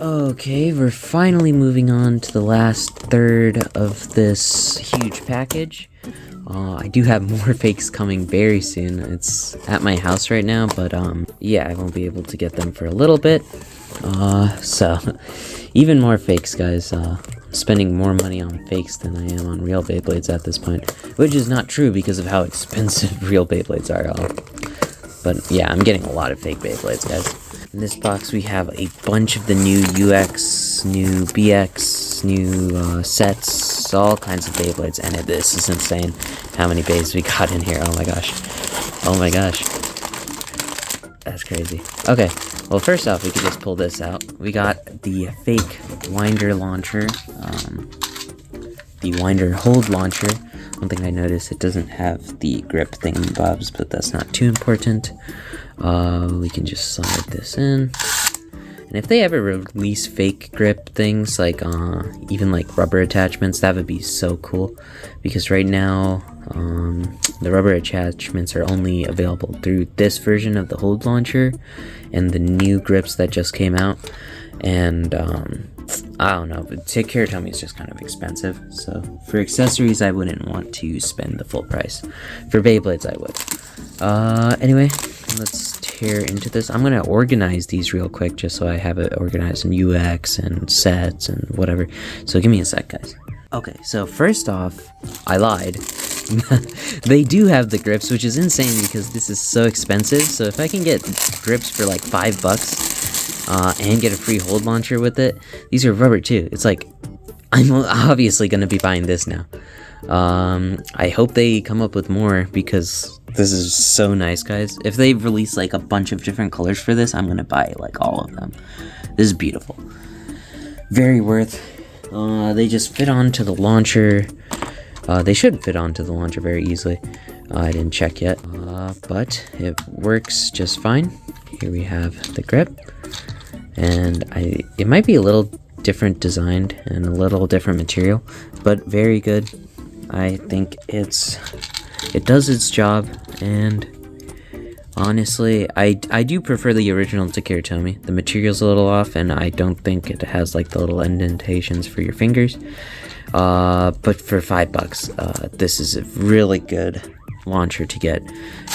Okay, we're finally moving on to the last third of this huge package. I do have more fakes coming very soon. It's at my house right now, but yeah, I won't be able to get them for a little bit. So even more fakes, guys. I'm spending more money on fakes than I am on real Beyblades at this point, which is not true because of how expensive real Beyblades are. But yeah, I'm getting a lot of fake Beyblades, guys. In this box, we have a bunch of the new UX, new BX, new sets, all kinds of Beyblades, and this is insane how many Beys we got in here. Oh my gosh. Oh my gosh. That's crazy. Okay, well, first off, we could just pull this out. We got the fake winder launcher, the winder hold launcher. One thing I noticed, it doesn't have the grip thingamabobs, but that's not too important. We can just slide this in. And if they ever release fake grip things, like even like rubber attachments, that would be so cool. Because right now, the rubber attachments are only available through this version of the hold launcher and the new grips that just came out. And I don't know, but Takara is just kind of expensive. So for accessories, I wouldn't want to spend the full price. For Beyblades, I would. Anyway, let's tear into this. I'm gonna organize these real quick just so I have it organized in UX and sets and whatever. So give me a sec, guys. Okay, so first off, I lied. They do have the grips, which is insane because this is so expensive. So if I can get grips for like $5 and get a free hold launcher with it, these are rubber too. It's like, I'm obviously gonna be buying this now. I hope they come up with more because this is so nice, guys. If they release like a bunch of different colors for this, I'm gonna buy like all of them. This is beautiful. Very worth. They just fit onto the launcher. They should fit onto the launcher very easily. I didn't check yet, but it works just fine. Here we have the grip, and it might be a little different designed and a little different material, but very good. I think it does its job, and honestly, I do prefer the original Takara. The material's a little off, and I don't think it has like the little indentations for your fingers. But for $5, this is a really good launcher to get.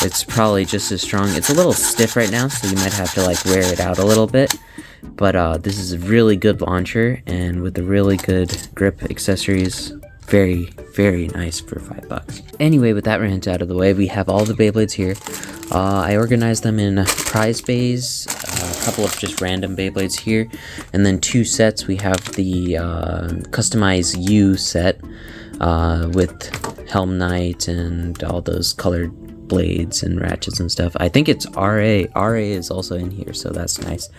It's probably just as strong. It's a little stiff right now, so you might have to like wear it out a little bit. But this is a really good launcher, and with the really good grip accessories, very, very nice for $5. Anyway, with that rant out of the way, we have all the Beyblades here. I organized them in prize bays, a couple of just random Beyblades here, and then two sets. We have the Customize You set with Helm Knight and all those colored blades and ratchets and stuff. I think it's RA. RA is also in here, so that's nice.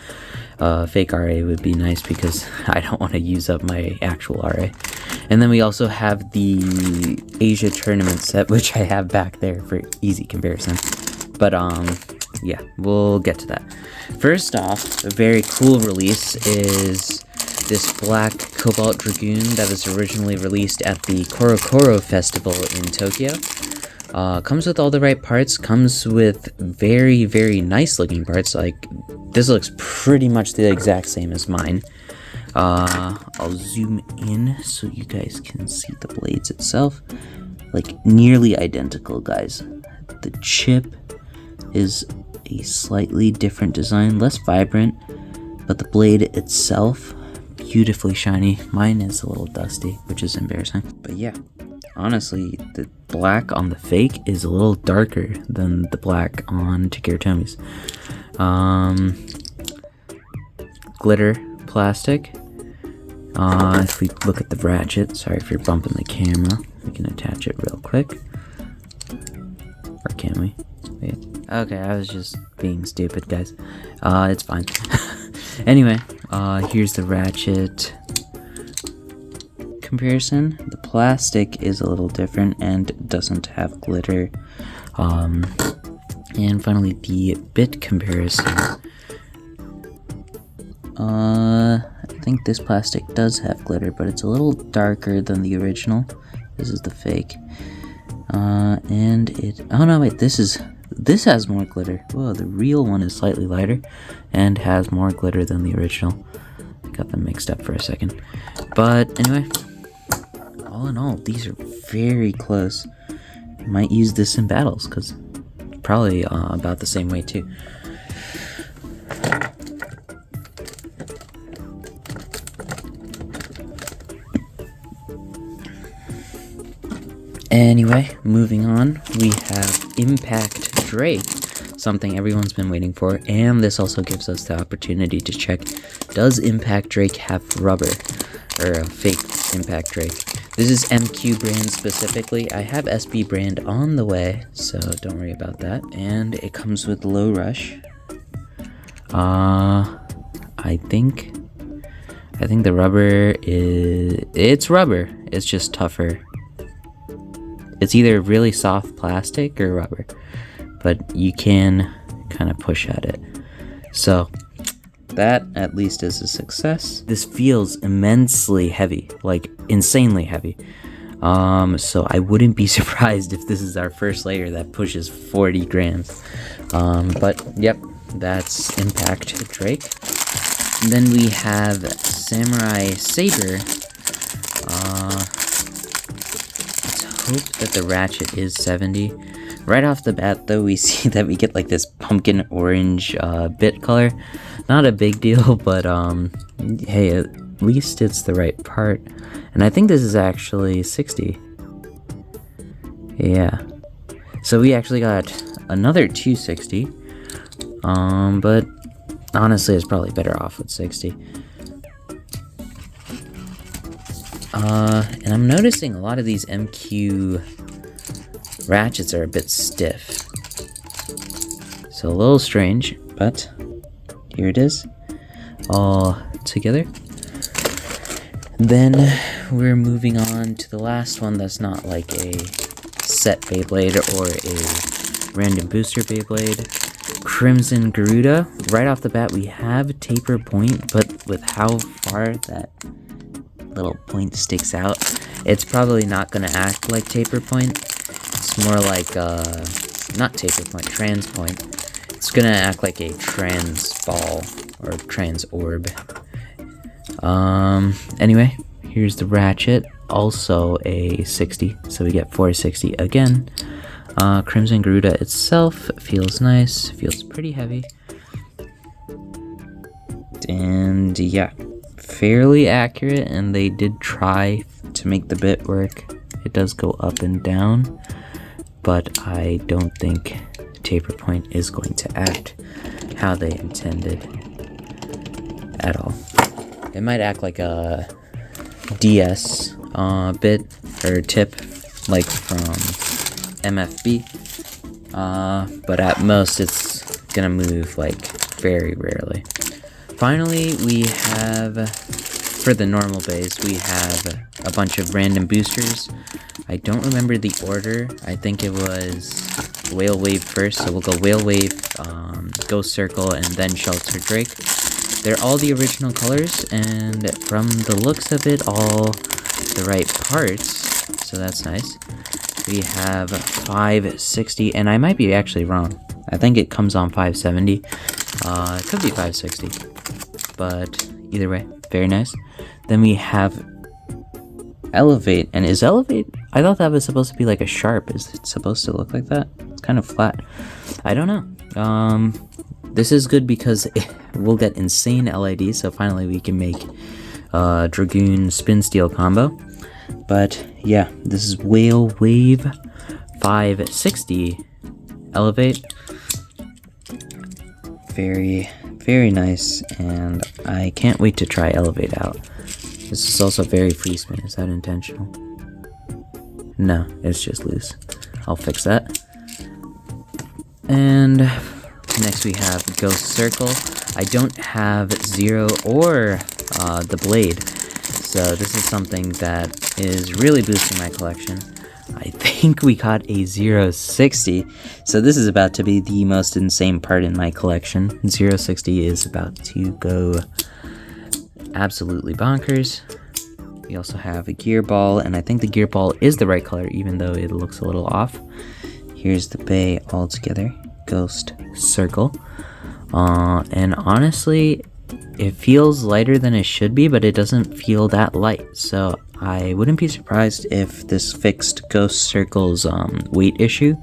Fake RA would be nice because I don't want to use up my actual RA. And then we also have the Asia tournament set, which I have back there for easy comparison. But yeah, we'll get to that. First off, a very cool release is this black Cobalt Dragoon that was originally released at the Korokoro Festival in Tokyo. Comes with all the right parts, comes with very, very nice looking parts. Like, this looks pretty much the exact same as mine. I'll zoom in so you guys can see the blades itself. Like, nearly identical, guys. The chip is a slightly different design, less vibrant, but the blade itself, beautifully shiny. Mine is a little dusty, which is embarrassing. But yeah, honestly, the black on the fake is a little darker than the black on Takara. Glitter plastic. If we look at the ratchet, sorry if you're bumping the camera, we can attach it real quick. Or can we? Wait. Okay, I was just being stupid, guys. It's fine. Anyway, here's the ratchet comparison. The plastic is a little different and doesn't have glitter. And finally, the bit comparison. I think this plastic does have glitter, but it's a little darker than the original. This is the fake. And oh no, wait, this has more glitter. Whoa, the real one is slightly lighter and has more glitter than the original. got them mixed up for a second. But anyway, all in all, these are very close. Might use this in battles because probably about the same way too. Anyway, moving on, we have Impact Drake, something everyone's been waiting for, and this also gives us the opportunity to check, does Impact Drake have rubber, or a fake Impact Drake? This is MQ brand specifically. I have SB brand on the way, so don't worry about that. And it comes with low rush. I think the rubber is, it's rubber, it's just tougher. It's either really soft plastic or rubber, but you can kind of push at it. So that at least is a success. This feels immensely heavy, like insanely heavy. So I wouldn't be surprised if this is our first layer that pushes 40 grams. But yep, that's Impact Drake. And then we have Samurai Saber. Hope that the ratchet is 70. Right off the bat though, we see that we get like this pumpkin orange bit color. Not a big deal, but hey, at least it's the right part. And I think this is actually 60. Yeah. So we actually got another 260. But honestly it's probably better off with 60. And I'm noticing a lot of these MQ ratchets are a bit stiff. So a little strange, but here it is, all together. Then we're moving on to the last one that's not like a set Beyblade or a random booster Beyblade. Crimson Garuda. Right off the bat we have taper point, but with how far that little point sticks out, it's probably not gonna act like taper point. It's more like not taper point, trans point. It's gonna act like a trans ball or trans orb. Anyway, here's the ratchet, also a 60, so we get 460 again. Crimson Garuda itself feels nice, feels pretty heavy, and yeah, fairly accurate, and they did try to make the bit work. It does go up and down, but I don't think taper point is going to act how they intended at all. It might act like a DS bit or tip, like from MFB, but at most it's gonna move like very rarely. Finally, we have, for the normal base, we have a bunch of random boosters. I don't remember the order. I think it was Whale Wave first, so we'll go Whale Wave, Ghost Circle, and then Shelter Drake. They're all the original colors, and from the looks of it, all the right parts, so that's nice. We have 560, and I might be actually wrong. I think it comes on 570. It could be 560. But either way, very nice. Then we have Elevate, and is Elevate, I thought that was supposed to be like a sharp. Is it supposed to look like that? It's kind of flat. I don't know. This is good because we'll get insane LID, so finally we can make Dragoon Spin Steel combo. But yeah, this is Whale Wave 560 Elevate. Very, very nice, and I can't wait to try Elevate out. This is also very free spin. Is that intentional? No, it's just loose. I'll fix that. And next we have Ghost Circle. I don't have Zero or the Blade, so this is something that is really boosting my collection. I think we got a 060, so this is about to be the most insane part in my collection. 060 is about to go absolutely bonkers. We also have a gear ball, and I think the gear ball is the right color, even though it looks a little off. Here's the Bey all together, Ghost Circle. And honestly, it feels lighter than it should be, but it doesn't feel that light. So I wouldn't be surprised if this fixed Ghost Circle's weight issue.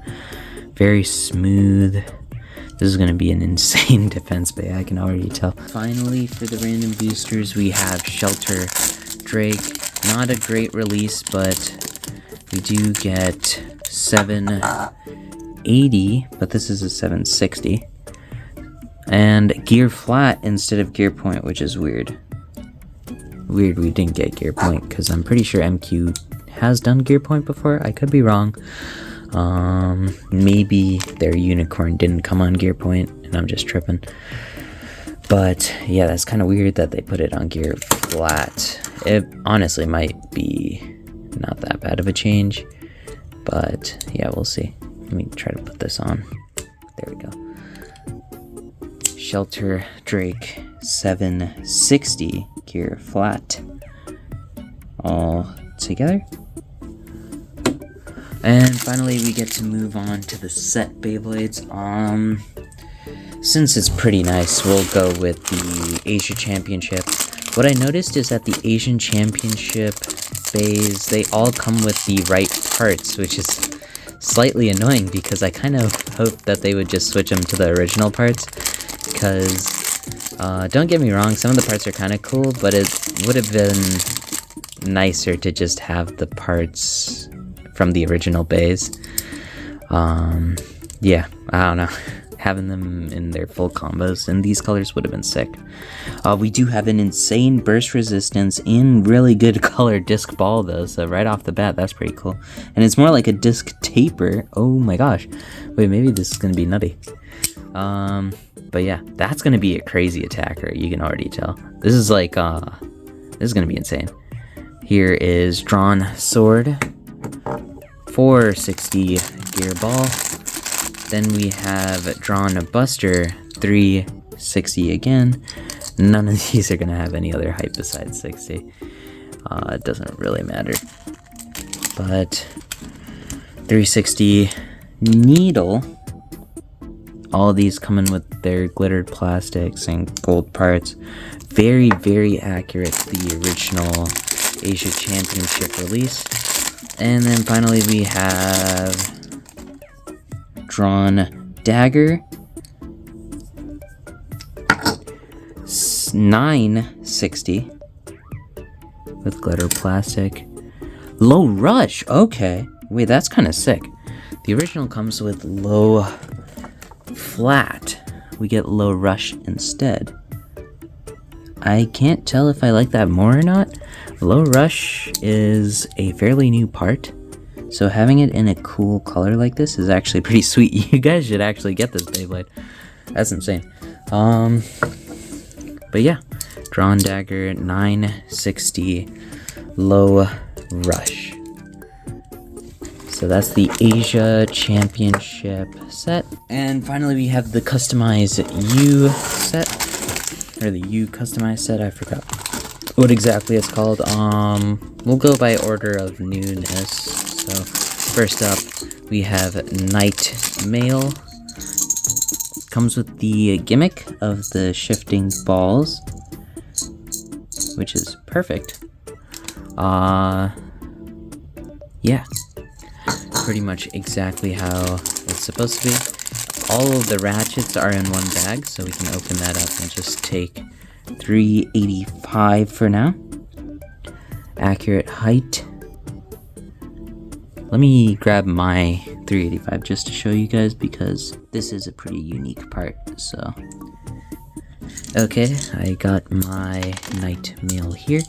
Very smooth. This is going to be an insane defense bay, I can already tell. Finally, for the random boosters, we have Shelter Drake. Not a great release, but we do get 780, but this is a 760. And Gear Flat instead of Gear Point, which is weird. Weird we didn't get Gear Point, because I'm pretty sure MQ has done Gear Point before. I could be wrong. Maybe their unicorn didn't come on Gear Point, and I'm just tripping. But yeah, that's kind of weird that they put it on Gear Flat. It honestly might be not that bad of a change, but yeah, we'll see. Let me try to put this on. There we go. Shelter Drake 760 Gear Flat all together. And finally, we get to move on to the set Beyblades. Since it's pretty nice, we'll go with the Asia Championship. What I noticed is that the Asian Championship Beys, they all come with the right parts, which is slightly annoying because I kind of hoped that they would just switch them to the original parts. Because, don't get me wrong, some of the parts are kind of cool, but it would have been nicer to just have the parts from the original Beys. Yeah, I don't know. Having them in their full combos in these colors would have been sick. We do have an insane burst resistance in really good color disc ball though, so right off the bat, that's pretty cool. And it's more like a disc taper. Oh my gosh. Wait, maybe this is gonna be nutty. But yeah, that's gonna be a crazy attacker, you can already tell. This is like, this is gonna be insane. Here is Drawn Sword, 460 gear ball. Then we have Drawn Buster, 360 again. None of these are gonna have any other height besides 60. It doesn't really matter. But 360 Needle. All these come in with their glittered plastics and gold parts. Very, very accurate to the original Asia Championship release. And then finally we have Drawn Dagger, 960 with glitter plastic. Low Rush, okay. Wait, that's kind of sick. The original comes with Low Flat. We get Low Rush instead. I can't tell if I like that more or not. Low Rush is a fairly new part, so having it in a cool color like this is actually pretty sweet. You guys should actually get this Beyblade. That's insane. But yeah, Drawn Dagger, 960 Low Rush. So that's the Asia Championship set. And finally we have the customized U set, or the U customized set, I forgot what exactly it's called. We'll go by order of newness. So first up we have Night Mail. Comes with the gimmick of the shifting balls, which is perfect. Yeah, pretty much exactly how it's supposed to be. All of the ratchets are in one bag, so we can open that up and just take 385 for now. Accurate height. Let me grab my 385 just to show you guys, because this is a pretty unique part, so. Okay, I got my Night Mail here,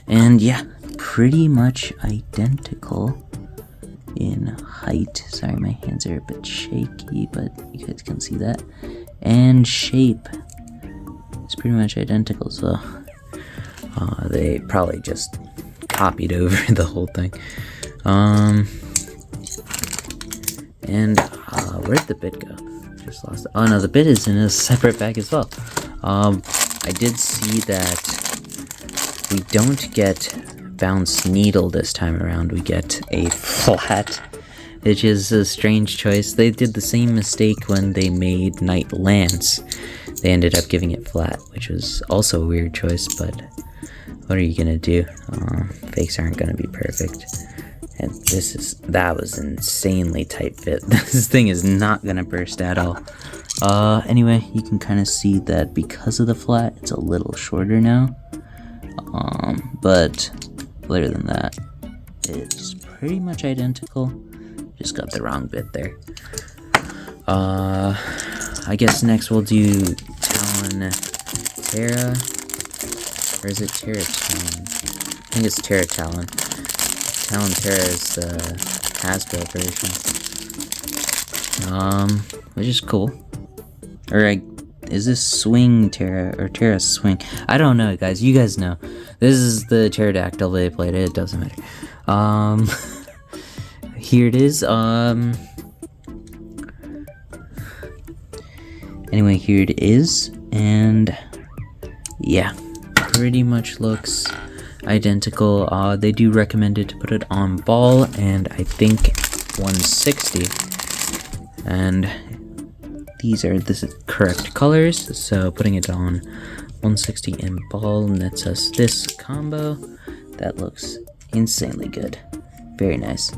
and yeah, pretty much identical in height. Sorry, my hands are a bit shaky, but you guys can see that. And shape, it's pretty much identical, so they probably just copied over the whole thing. And where'd the bit go? Just lost it. Oh no, the bit is in a separate bag as well. I did see that we don't get Bounce Needle this time around. We get a flat, which is a strange choice. They did the same mistake when they made Night Lance. They ended up giving it flat, which was also a weird choice, but what are you gonna do? Fakes aren't gonna be perfect. And that was insanely tight fit. This thing is not gonna burst at all. Anyway, you can kind of see that because of the flat, it's a little shorter now. But other than that, it's pretty much identical. Just got the wrong bit there. I guess next we'll do Talon Terra. Or is it Terra Talon? I think it's Terra Talon. Talon Terra is the Hasbro version. Which is cool. Is this Swing Terra or Terra Swing? I don't know, guys. You guys know. This is the pterodactyl they played. It doesn't matter. Here it is. Anyway, here it is, and yeah, pretty much looks identical. They do recommend it to put it on ball, and I think 160. And these are the correct colors, so putting it on 160 in ball nets us this combo. That looks insanely good. Very nice.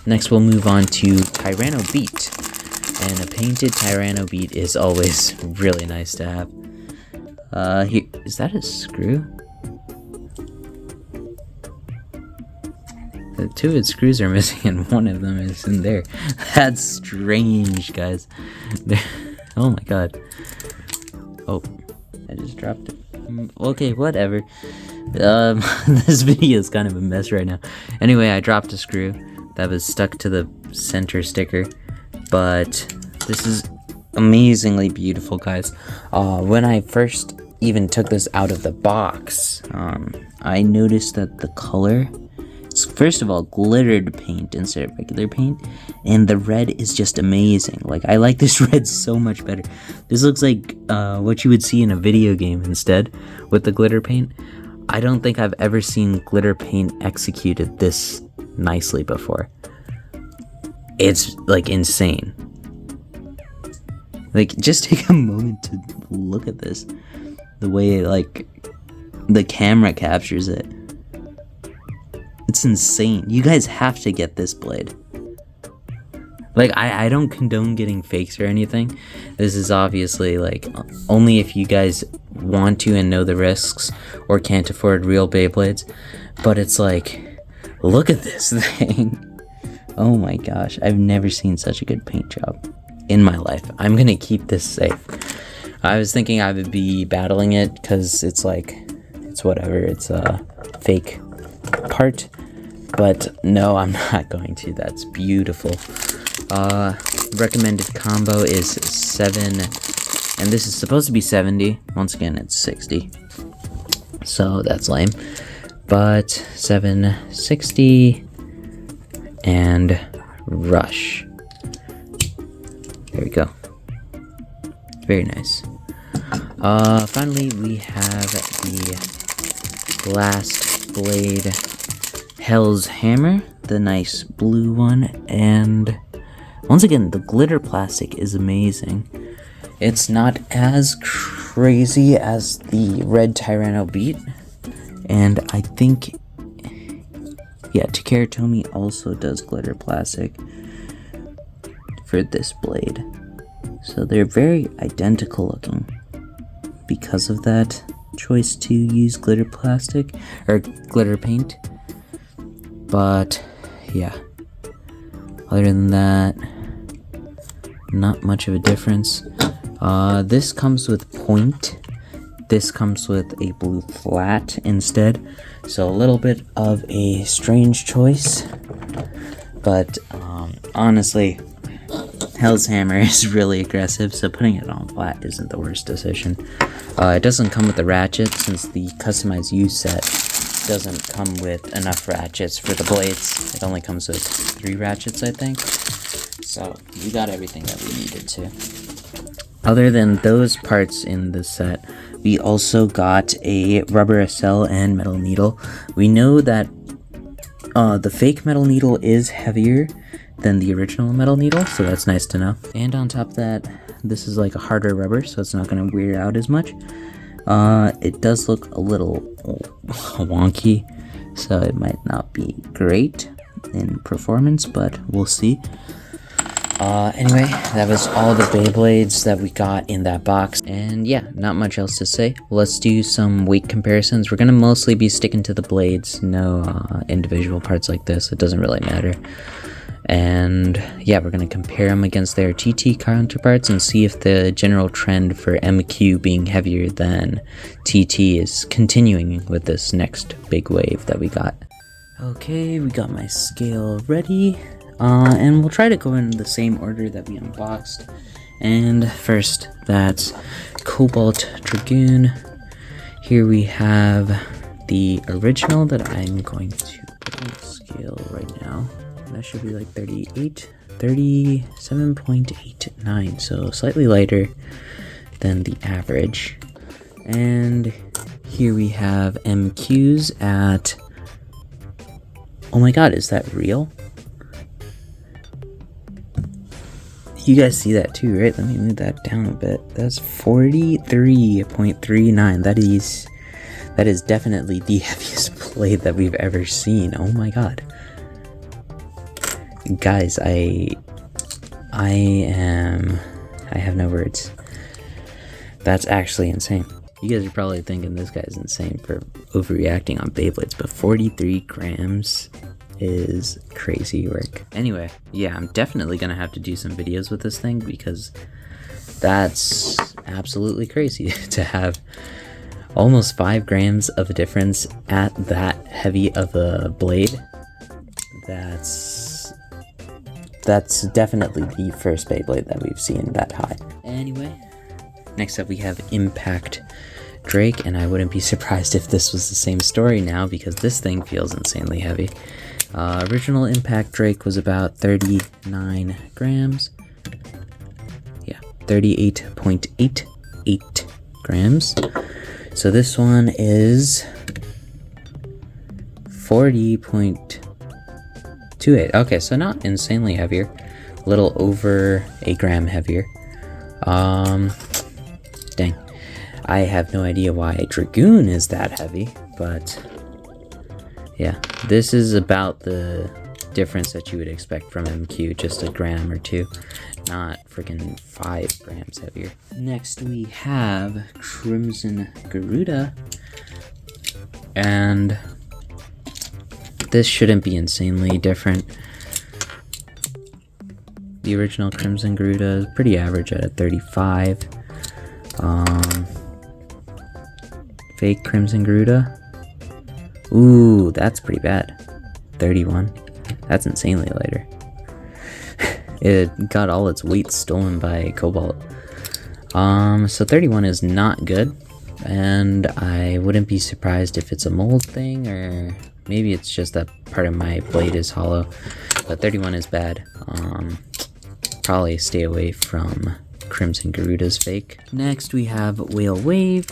Next we'll move on to Tyranno Beat. And a painted Tyranno Beat is always really nice to have. Here, is that a screw? The two of its screws are missing and one of them is in there. That's strange, guys. Oh my god. Oh, I just dropped it. Okay, whatever. This video is kind of a mess right now. Anyway, I dropped a screw that was stuck to the center sticker. But this is amazingly beautiful, guys. When I first even took this out of the box, I noticed that the color is, first of all, glittered paint instead of regular paint, and the red is just amazing. Like, I like this red so much better. This looks like what you would see in a video game instead with the glitter paint. I don't think I've ever seen glitter paint executed this nicely before. It's like insane. Like, just take a moment to look at this. The way like the camera captures it. It's insane. You guys have to get this blade. Like, I don't condone getting fakes or anything. This is obviously like only if you guys want to and know the risks or can't afford real Beyblades. But it's like, look at this thing. Oh my gosh, I've never seen such a good paint job in my life. I'm gonna keep this safe. I was thinking I would be battling it because it's like, it's whatever, it's a fake part. But no, I'm not going to. That's beautiful. Recommended combo is 7, and this is supposed to be 70. Once again, it's 60. So that's lame. But 760. And rush. There we go. Very nice. Finally, we have the Blast Blade Hell's Hammer, the nice blue one, and once again, the glitter plastic is amazing. It's not as crazy as the red Tyranno Beat, and I think, yeah, Takeratomi also does glitter plastic for this blade. So they're very identical looking. Because of that choice to use glitter plastic, or glitter paint. But, yeah. Other than that, not much of a difference. This comes with point. This comes with a blue flat instead. So a little bit of a strange choice. But honestly, Hell's Hammer is really aggressive, so putting it on flat isn't the worst decision. It doesn't come with the ratchet since the customized U set doesn't come with enough ratchets for the blades. It only comes with 3 ratchets, I think. So we got everything that we needed to. Other than those parts in the set, we also got a rubber accel and metal needle. We know that the fake metal needle is heavier than the original metal needle, so that's nice to know. And on top of that, This is like a harder rubber, so it's not going to wear out as much. It does look a little wonky, so it might not be great in performance, but we'll see. Anyway, that was all the Beyblades that we got in that box, and yeah, not much else to say. Let's do some weight comparisons. We're gonna mostly be sticking to the blades, no individual parts like this. It doesn't really matter. And yeah, we're gonna compare them against their TT counterparts and see if the general trend for MQ being heavier than TT is continuing with this next big wave that we got. Okay, we got my scale ready. And we'll try to go in the same order that we unboxed. And first, that's Cobalt Dragoon. Here we have the original that I'm going to put on the scale right now. That should be like 37.89, so slightly lighter than the average. And here we have MQs at... Oh my god, is that real? You guys see that too, right? Let me move that down a bit. That's 43.39. That is definitely the heaviest blade that we've ever seen. Oh my god. Guys, I have no words. That's actually insane. You guys are probably thinking this guy's insane for overreacting on Beyblades, but 43 grams is crazy work. Anyway, yeah, I'm definitely gonna have to do some videos with this thing because that's absolutely crazy to have almost 5 grams of a difference at that heavy of a blade. That's definitely the first Beyblade that we've seen that high. Anyway, next up we have Impact Drake, and I wouldn't be surprised if this was the same story now because this thing feels insanely heavy. Original Impact Drake was about 39 grams. Yeah, 38.88 grams. So this one is 40.28. Okay, so not insanely heavier. A little over a gram heavier. Dang. I have no idea why Dragoon is that heavy, but yeah, this is about the difference that you would expect from MQ, just a gram or two, not freaking 5 grams heavier. Next we have Crimson Garuda, and this shouldn't be insanely different. The original Crimson Garuda is pretty average at a 35. Fake Crimson Garuda. Ooh, that's pretty bad. 31. That's insanely lighter. It got all its weight stolen by Cobalt. So 31 is not good, and I wouldn't be surprised if it's a mold thing, or maybe it's just that part of my blade is hollow. But 31 is bad. Probably stay away from Crimson Garuda's fake. Next we have Whale Wave.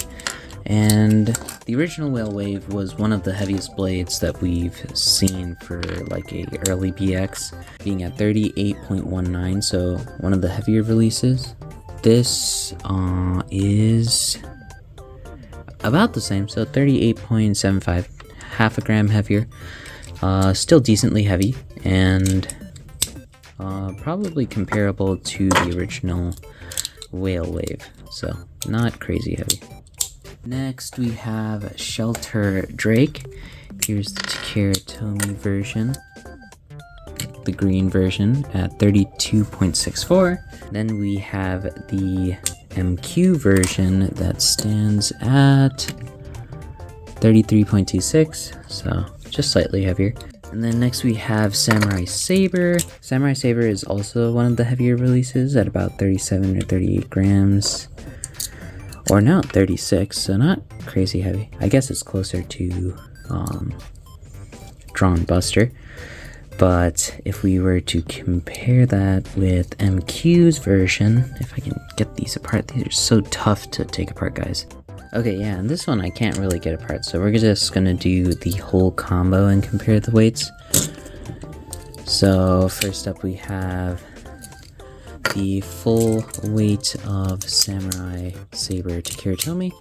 And the original Whale Wave was one of the heaviest blades that we've seen for like a early BX, being at 38.19, so one of the heavier releases. This is about the same, so 38.75, half a gram heavier. Still decently heavy, and probably comparable to the original Whale Wave, so not crazy heavy. Next we have Shelter Drake. Here's the Takara Tomy version, the green version at 32.64. Then we have the MQ version that stands at 33.26, so just slightly heavier. And then next we have Samurai Saber. Samurai Saber is also one of the heavier releases at about 37 or 38 grams. Or no, 36, so not crazy heavy. I guess it's closer to Drawn Buster. But if we were to compare that with MQ's version, if I can get these apart, these are so tough to take apart, guys. Okay, yeah, and this one I can't really get apart, so we're just gonna do the whole combo and compare the weights. So first up we have the full weight of Samurai Saber Takiratomi,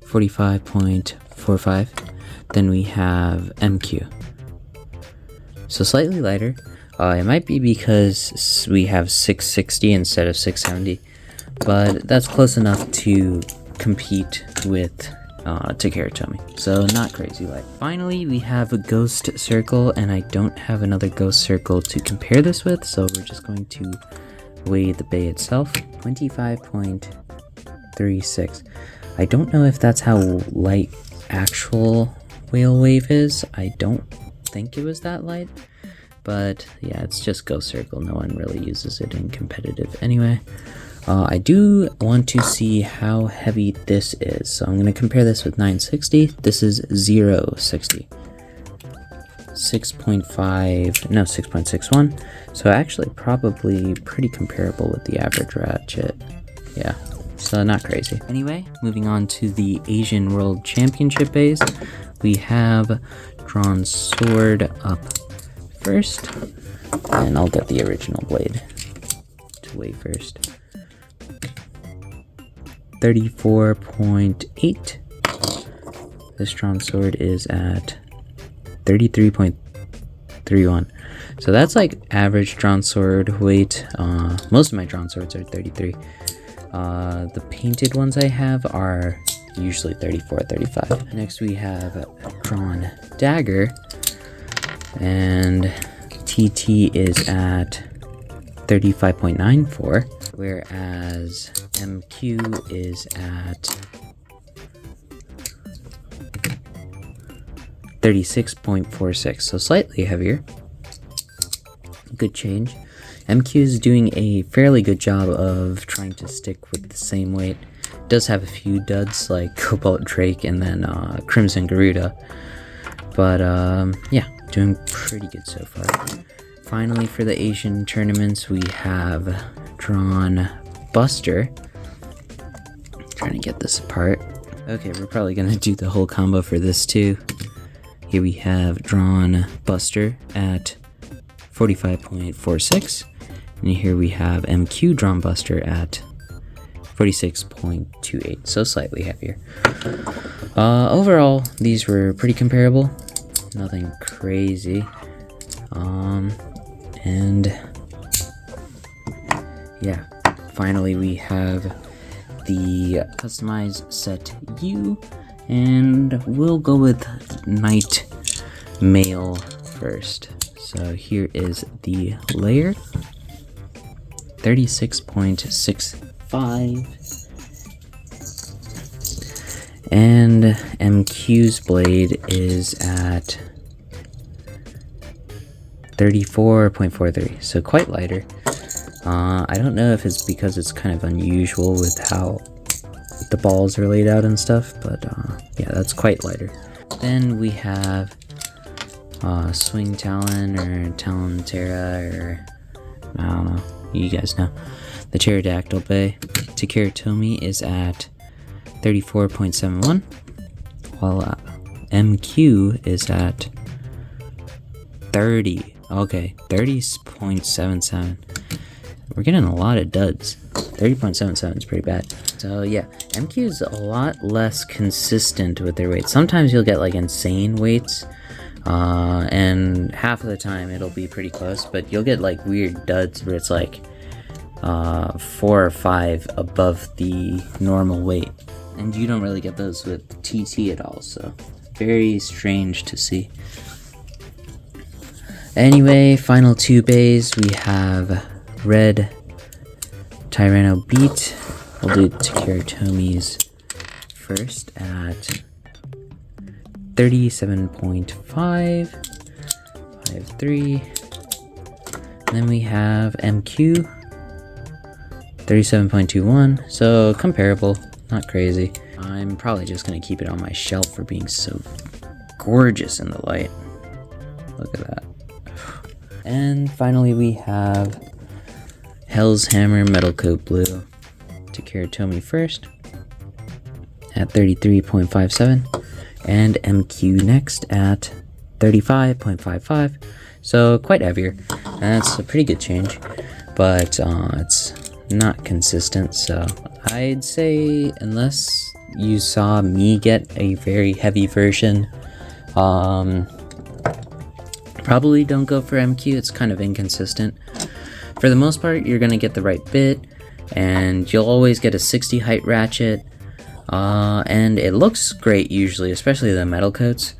45.45. Then we have MQ. So slightly lighter. It might be because we have 660 instead of 670, but that's close enough to compete with Takiratomi, so not crazy light. Finally, we have a Ghost Circle, and I don't have another Ghost Circle to compare this with, so we're just going to weigh the Bey itself. 25.36. I don't know if that's how light actual whale wave is. I don't think it was that light, but yeah, it's just Ghost Circle. No one really uses it in competitive anyway. I do want to see how heavy this is, so I'm going to compare this with 960. This is 060. 6.61. So actually probably pretty comparable with the average ratchet. Yeah, so not crazy. Anyway, moving on to the Asian World Championship Beys. We have Drawn Sword up first, and I'll get the original blade to weigh first. 34.8. This Drawn Sword is at 33.31. So that's like average Drawn Sword weight. Most of my Drawn Swords are 33. The painted ones I have are usually 34, 35. Next we have Drawn Dagger, and TT is at 35.94. Whereas MQ is at 36.46, so slightly heavier. Good change. MQ is doing a fairly good job of trying to stick with the same weight. It does have a few duds like Cobalt Drake and then Crimson Garuda, but yeah, doing pretty good so far. Finally, for the Asian tournaments, we have Drawn Buster. Trying to get this apart. Okay, we're probably gonna do the whole combo for this too. Here we have Drawn Buster at 45.46, and here we have MQ Drawn Buster at 46.28, so slightly heavier. Overall, these were pretty comparable. Nothing crazy. And yeah, finally we have the customized set U, and we'll go with Night Male first. So here is the layer, 36.65, and MQ's blade is at 34.43, so quite lighter. I don't know if it's because it's kind of unusual with how the balls are laid out and stuff, but yeah, that's quite lighter. Then we have Swing Talon or Talon Terra, or I don't know, you guys know. The Pterodactyl Bey. Takiratomi is at 34.71, while MQ is at 30.77. We're getting a lot of duds. 30.77 is pretty bad. So yeah, MQ is a lot less consistent with their weights. Sometimes you'll get like insane weights, and half of the time it'll be pretty close, but you'll get like weird duds where it's like 4 or 5 above the normal weight, and you don't really get those with TT at all, so very strange to see. Anyway, final 2 Beys, we have Red Tyranno Beat. We'll do Takiratomi's first at 37.53. Then we have MQ, 37.21, so comparable, not crazy. I'm probably just gonna keep it on my shelf for being so gorgeous in the light. Look at that. And finally we have Hell's Hammer Metal Coat Blue. Takiratomi first at 33.57, and MQ next at 35.55, so quite heavier, and that's a pretty good change. but it's not consistent. So I'd say unless you saw me get a very heavy version, probably don't go for MQ. It's kind of inconsistent. For the most part, you're gonna get the right bit, and you'll always get a 60 height ratchet, and it looks great usually, especially the metal coats,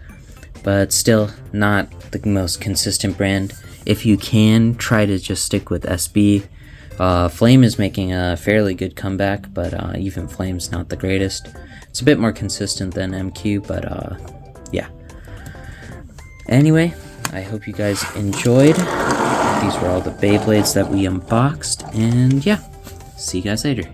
but still not the most consistent brand. If you can, try to just stick with SB. Flame is making a fairly good comeback, but even Flame's not the greatest. It's a bit more consistent than MQ, but yeah. Anyway, I hope you guys enjoyed. These were all the Beyblades that we unboxed, and yeah, see you guys later.